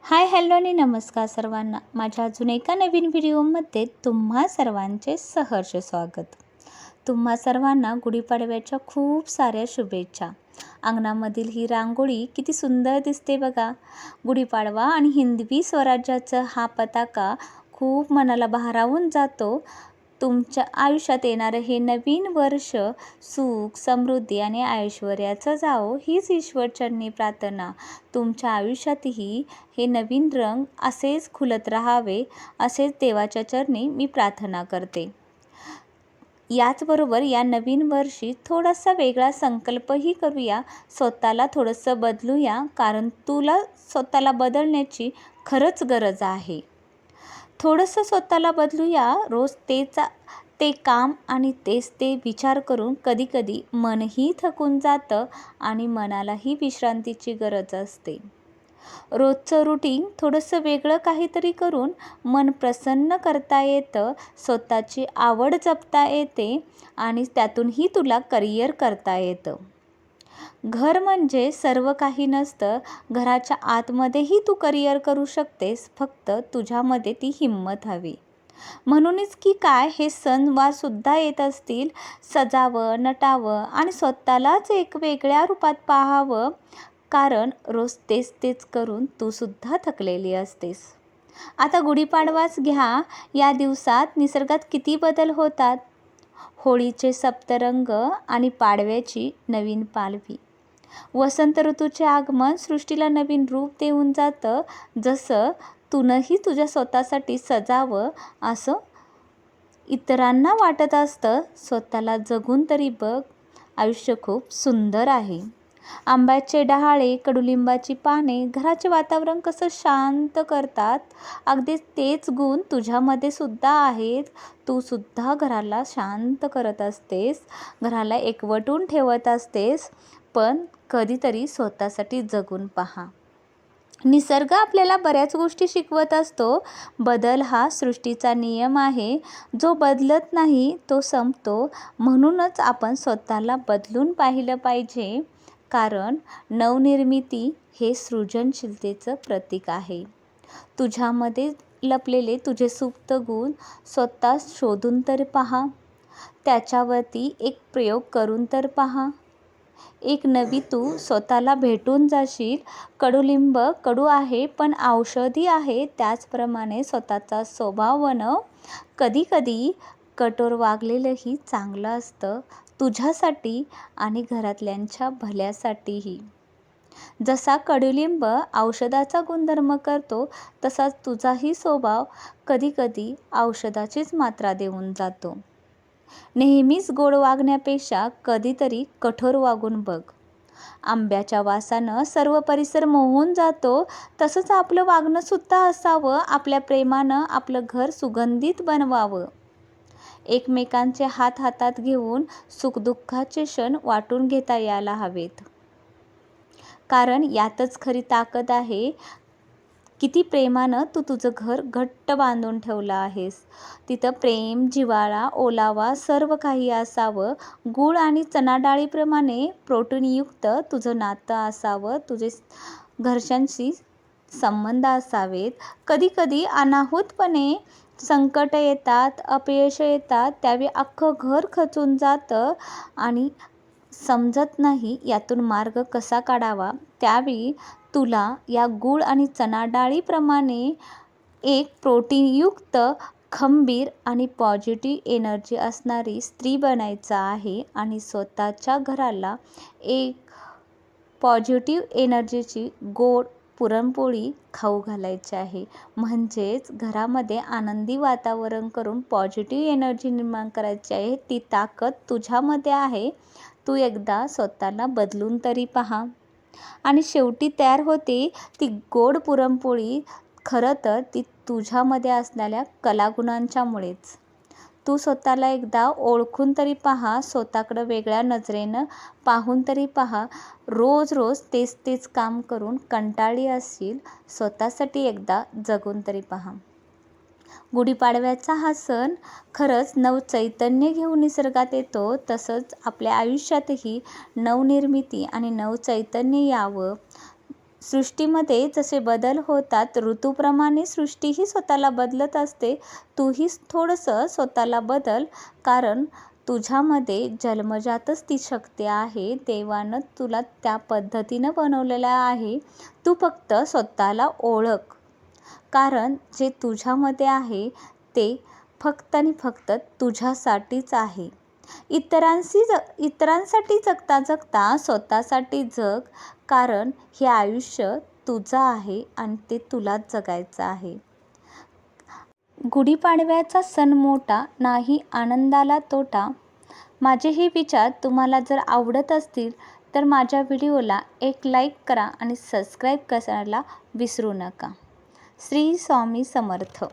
Hi hello आणि नमस्कार सर्वांना. माझ्या अजून एका नवीन व्हिडिओमध्ये तुम्हा सर्वांचे सहर्ष स्वागत. तुम्हा सर्वांना गुढीपाडव्याच्या खूप साऱ्या शुभेच्छा. अंगणामधील ही रांगोळी किती सुंदर दिसते बघा. गुढीपाडवा आणि हिंदवी स्वराज्याचा हा पताका खूप मनाला भारावून जातो. तुमच्या आयुष्यात येणारं हे नवीन वर्ष सुख, समृद्धी आणि ऐश्वर्याचं जावो हीच ईश्वरचरणी प्रार्थना. तुमच्या आयुष्यातही हे नवीन रंग असेच खुलत राहावे, असेच देवाच्या चरणी मी प्रार्थना करते. याचबरोबर या नवीन वर्षी थोडासा वेगळा संकल्पही करूया. स्वतःला थोडंसं बदलूया, कारण तुला स्वतःला बदलण्याची खरंच गरज आहे. थोडंसं स्वतःला बदलूया. रोज ते काम आणि तेच ते विचार करून कधीकधी मनही थकून जातं आणि मनालाही विश्रांतीची गरज असते. रोजचं रुटीन थोडंसं वेगळं काहीतरी करून मन प्रसन्न करता येतं, स्वतःची आवड जपता येते आणि त्यातूनही तुला करिअर करता येतं. घर म्हणजे सर्व काही नसतं. घराच्या आतमध्येही तू करिअर करू शकतेस, फक्त तुझ्यामध्ये ती हिंमत हवी. म्हणूनच की काय हे सणवारसुद्धा येत असतील, सजावं, नटावं आणि स्वतःलाच एक वेगळ्या रूपात पाहावं, कारण रोज तेच करून तू सुद्धा थकलेली असतेस. आता गुढीपाडवाच घ्या. या दिवसात निसर्गात किती बदल होतात. होळीचे सप्तरंग आणि पाडव्याची नवीन पालवी. वसंत ऋतूचे आगमन सृष्टीला नवीन रूप देऊन जातं. जसं तूनही तुझ्या स्वतःसाठी सजावं असं इतरांना वाटत असतं. स्वतःला जगून तरी बघ, आयुष्य खूप सुंदर आहे. आंब्याचे डहाळे, कडुलिंबाची पाने घराचे वातावरण कसं शांत करतात. अगदी तेच गुण तुझ्यामध्ये सुद्धा आहेत. तू सुद्धा घराला शांत करत असतेस, घराला एकवटून ठेवत असतेस. पण कधीतरी स्वतःसाठी जगून पहा. निसर्ग आपल्याला बऱ्याच गोष्टी शिकवत असतो. बदल हा सृष्टीचा नियम आहे. जो बदलत नाही तो संपतो. म्हणूनच आपण स्वतःला बदलून पाहिलं पाहिजे, कारण नवनिर्मिती हे सृजनशीलतेचं प्रतीक आहे. तुझ्यामध्ये लपलेले तुझे सुप्त गुण स्वतः शोधून तर पहा. त्याच्यावरती एक प्रयोग करून तर पहा. एक नवी तू स्वतःला भेटून जाशील. कडुलिंब कडू आहे पण औषधी आहे, त्याचप्रमाणे स्वतःचा स्वभाव बनव. कधीकधी कठोर वागलेलंही चांगलं असतं, तुझ्यासाठी आणि घरातल्यांच्या भल्यासाठीही. जसा कडुलिंब औषधाचा गुणधर्म करतो, तसाच तुझाही स्वभाव कधीकधी औषधाचीच मात्रा देऊन जातो. नेहमीच गोड वागण्यापेक्षा कधीतरी कठोर वागून बघ. आंब्याच्या वासानं सर्व परिसर मोहून जातो, तसंच आपलं वागणंसुद्धा असावं. आपल्या प्रेमानं आपलं घर सुगंधित बनवावं. एकमेकांचे हात हातात घेऊन सुखदुःखाचे क्षण वाटून घेता यायला हवेत, कारण यातच खरी ताकद आहे. किती प्रेमानं तू तुझं घर घट्ट बांधून ठेवलं आहेस. तिथं प्रेम, जिव्हाळा, ओलावा सर्व काही असावं. गूळ आणि चणाडाळीप्रमाणे प्रोटीनयुक्त तुझं नातं असावं. तुझे घरच्यांशी संबंध असावेत. कधीकधी अनाहूतपणे संकट येतात, अपयश येतात, त्यावेळी अख्खं घर खचून जातं आणि समजत नाही यातून मार्ग कसा काढावा. त्यावेळी तुला या गूळ आणि चणाडाळीप्रमाणे एक प्रोटीनयुक्त, खंबीर आणि पॉझिटिव्ह एनर्जी असणारी स्त्री बनायचं आहे आणि स्वतःच्या घराला एक पॉझिटिव्ह एनर्जीची गोड पुरणपोळी खाऊ घालायची आहे. म्हणजेच घरामध्ये आनंदी वातावरण करून पॉझिटिव्ह एनर्जी निर्माण करायची आहे. ती ताकद तुझ्यामध्ये आहे. तू एकदा स्वतःला बदलून तरी पहा. आणि शेवटी तयार होते ती गोड पुरणपोळी. खरं तर ती तुझ्यामध्ये असलेल्या कलागुणांच्यामुळेच. तू स्वतःला एकदा ओळखून तरी पहा. स्वतःकडं वेगळ्या नजरेनं पाहून तरी पहा. रोज तेच काम करून कंटाळली असशील, स्वतःसाठी एकदा जगून तरी पहा. गुढीपाडव्याचा हा सण खरंच नवचैतन्य घेऊन निसर्गात येतो. तसंच आपल्या आयुष्यातही नवनिर्मिती आणि नवचैतन्य यावं, सृष्टीमध्ये जसे बदल होतात, ऋतूप्रमाणे सृष्टीही स्वतःला बदलत असते. तूही थोडंसं स्वतःला बदल, कारण तुझ्यामध्ये जन्मजातच ती शक्ती आहे. देवानं तुला त्या पद्धतीनं बनवलेलं आहे. तू फक्त स्वतःला ओळख, कारण जे तुझ्यामध्ये आहे ते फक्त आणि फक्त तुझ्यासाठीच आहे. इतरांसाठी जगता जगता स्वतःसाठी जग, कारण हे आयुष्य तुझं आहे आणि ते तुलाच जगायचं आहे. गुढीपाडव्याचा सण मोठा, नाही आनंदाला तोटा. माझे हे विचार तुम्हाला जर आवडत असतील तर माझ्या व्हिडिओला एक लाईक करा आणि सबस्क्राईब करायला विसरू नका. श्री स्वामी समर्थ.